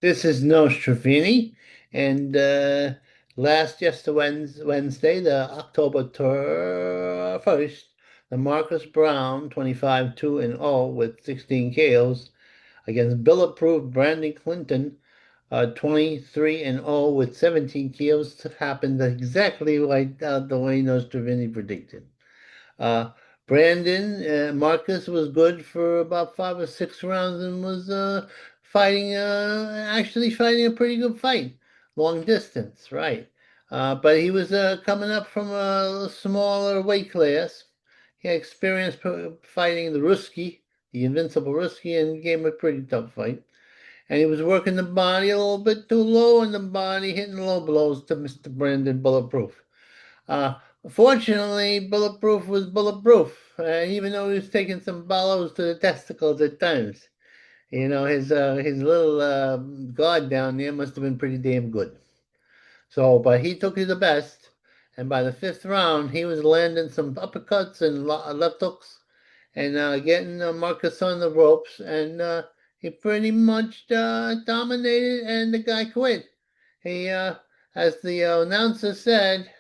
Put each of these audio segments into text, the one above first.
This is Nostrovini, and Wednesday, the October 1st, the Marcus Brown 25-2 and 0 with 16 KOs against Bulletproof Brandon Clinton 23 and 0 with 17 KOs happened exactly like the way Nostrovini predicted. Uh, Brandon Marcus was good for about 5 or 6 rounds and was actually fighting a pretty good fight, long distance, right? But he was coming up from a smaller weight class. He had experience fighting the invincible Ruski, and gave him a pretty tough fight. And he was working the body a little bit too low in the body, hitting low blows to Mr. Brandon Bulletproof. Uh, Fortunately, Bulletproof was bulletproof, even though he was taking some ballos to the testicles at times. His little guard down there must have been pretty damn good. So, but he took it the best, and by the fifth round, he was landing some uppercuts and left hooks, and getting Marcus on the ropes, and he pretty much dominated, and the guy quit. He, as the announcer said,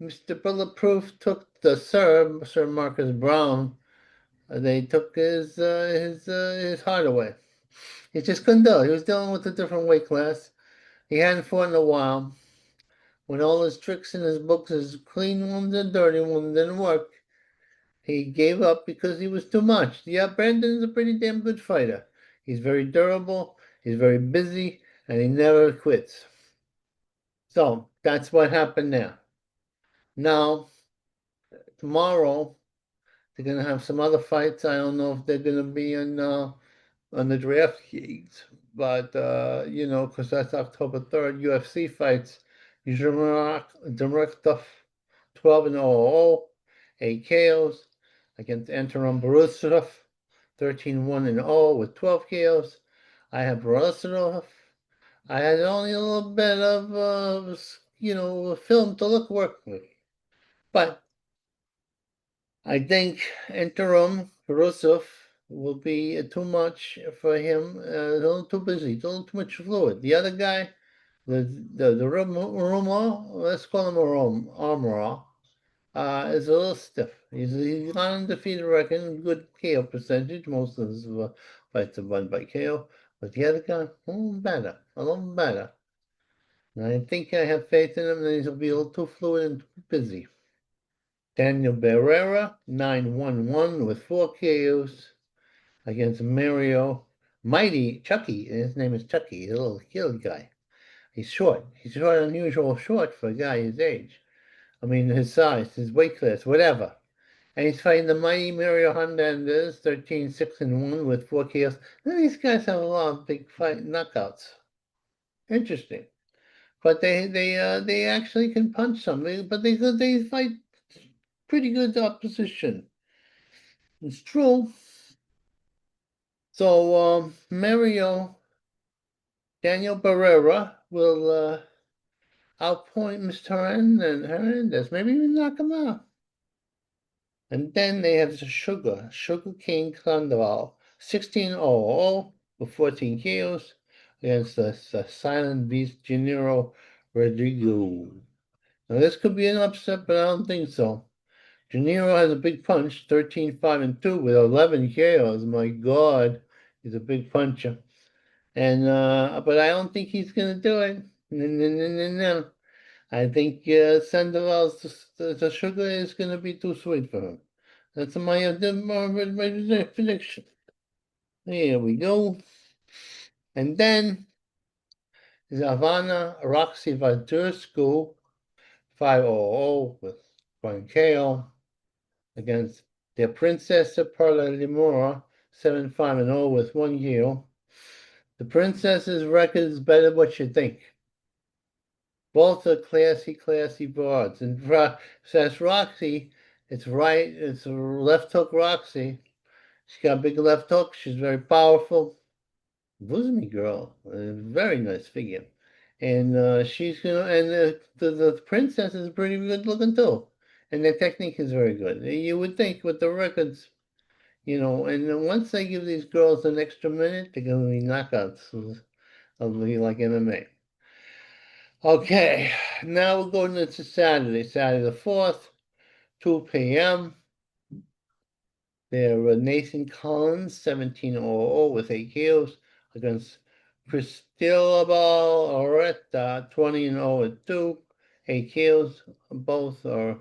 Mr. Bulletproof took the Sir Marcus Brown. They took his heart away. He just couldn't do it. He was dealing with a different weight class. He hadn't fought in a while. When all his tricks in his books, his clean ones and dirty ones, didn't work, he gave up because he was too much. Yeah, Brandon's a pretty damn good fighter. He's very durable, he's very busy, and he never quits. So that's what happened there. Now, tomorrow, they're gonna have some other fights. I don't know if they're gonna be on the draft gigs, but because that's October 3rd, UFC fights. Directov 12 and 0, 8 KOs against Anton Borisov 13-1 and 0 with 12 KOs. I have Borisov. I had only a little bit of film to work with, but I think interim Rusov will be too much for him. A little too busy, a little too much fluid. The other guy, the Romo, let's call him a Armorer, is a little stiff. He's got an undefeated record, good KO percentage. Most of his fights are won by KO. But the other guy, a little better. And I think I have faith in him that he'll be a little too fluid and too busy. Daniel Barrera, 9-1-1 with 4 KOs against Mario Mighty Chucky. His name is Chucky. He's a little killer guy. He's short. He's short, unusual short for a guy his age. I mean, his size, his weight class, whatever. And he's fighting the mighty Mario Hernandez, 13-6-1 with 4 KOs. And these guys have a lot of big fight knockouts. Interesting. But they actually can punch somebody, but they fight pretty good opposition. It's true. So Daniel Barrera will outpoint Mr. Hernandez, maybe even knock him out. And then they have the Sugar King Sandoval, 16-0 with 14 KOs against the silent beast Gennaro Rodrigo. Now this could be an upset, but I don't think so. Gennaro has a big punch, 13-5-2 with 11 KOs. My God, he's a big puncher. And but I don't think he's gonna do it. No, no, no, no, no. I think Sandoval's the sugar is gonna be too sweet for him. That's my prediction. Here we go. And then Zavana Roxy Vadursku 500 with 1 KO against the Princess Perla Limora 7-5-0 with 1 KO. The princess's record is better than what you think. Both are classy broads. And says Roxy, it's right, it's a left hook Roxy. She's got a big left hook. She's very powerful. Bosomy girl. Very nice figure. And she's gonna and the princess is pretty good looking too. And their technique is very good. You would think with the records, and then once they give these girls an extra minute, they're gonna be knockouts. like MMA. Okay, now we're going into Saturday, Saturday the 4th, 2 p.m. There Nathan Collins, 1700 with 8 KOs against Cristobal Oretta, 20-0 with 2, 8 KOs. Both are,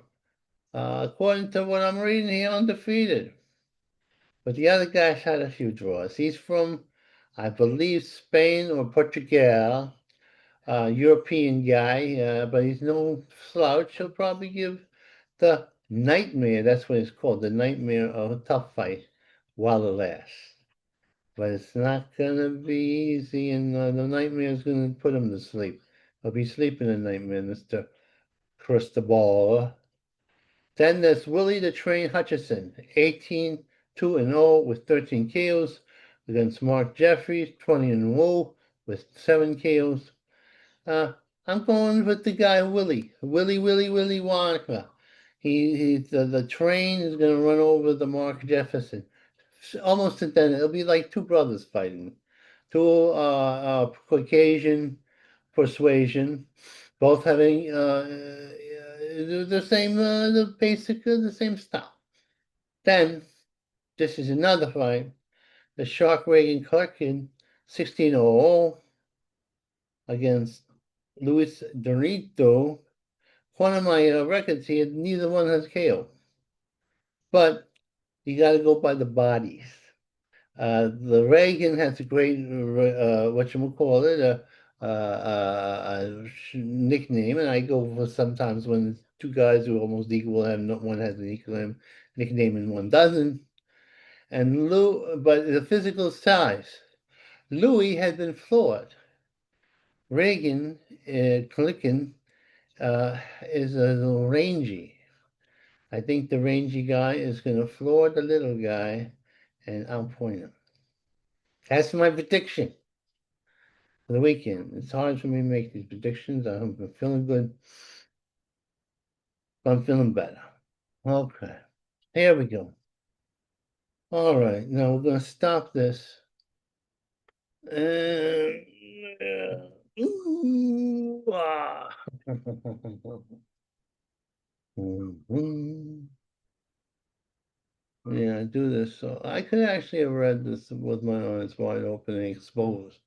according to what I'm reading here, undefeated. But the other guy's had a few draws. He's from, I believe, Spain or Portugal. European guy, but he's no slouch. He'll probably give the Nightmare, that's what it's called, the Nightmare of a tough fight while it lasts. But it's not going to be easy, and the Nightmare is going to put him to sleep. He'll be sleeping in Nightmare, Mr. Cristobal. Then there's Willie the Train Hutchison, 18-2-0 with 13 KOs against Mark Jeffries, 20-0 with 7 KOs. I'm going with the guy Willie Wonka. The train is going to run over the Mark Jefferson. Almost at then it'll be like two brothers fighting, two Caucasian persuasion, both having the same the same style. Then this is another fight. The Shark Reagan Clarkin 16-0 against Luis Dorito. One of my records here, neither one has KO. But you got to go by the bodies. The Reagan has a great, nickname, and I go for sometimes when it's two guys who are almost equal, and one has an equal nickname and one doesn't. And but the physical size, Louis had been floored. Reagan, Clickin, is a little rangy. I think the rangy guy is going to floor the little guy and outpoint him. That's my prediction for the weekend. It's hard for me to make these predictions. I'm feeling good. I'm feeling better. Okay. Here we go. All right. Now we're going to stop this. Ooh, ah. Mhm. Yeah, I do this. So I could actually have read this with my eyes wide open and exposed.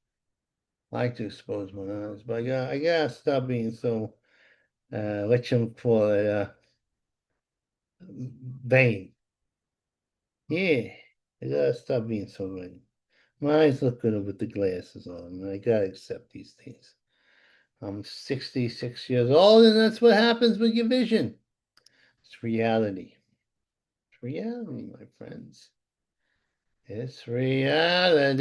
I like to expose my eyes, but I gotta stop being so what you call it, vain. Yeah, I gotta stop being so vain. My eyes look good with the glasses on, and I gotta accept these things. I'm 66 years old, and that's what happens with your vision. It's reality. It's reality, my friends. It's reality.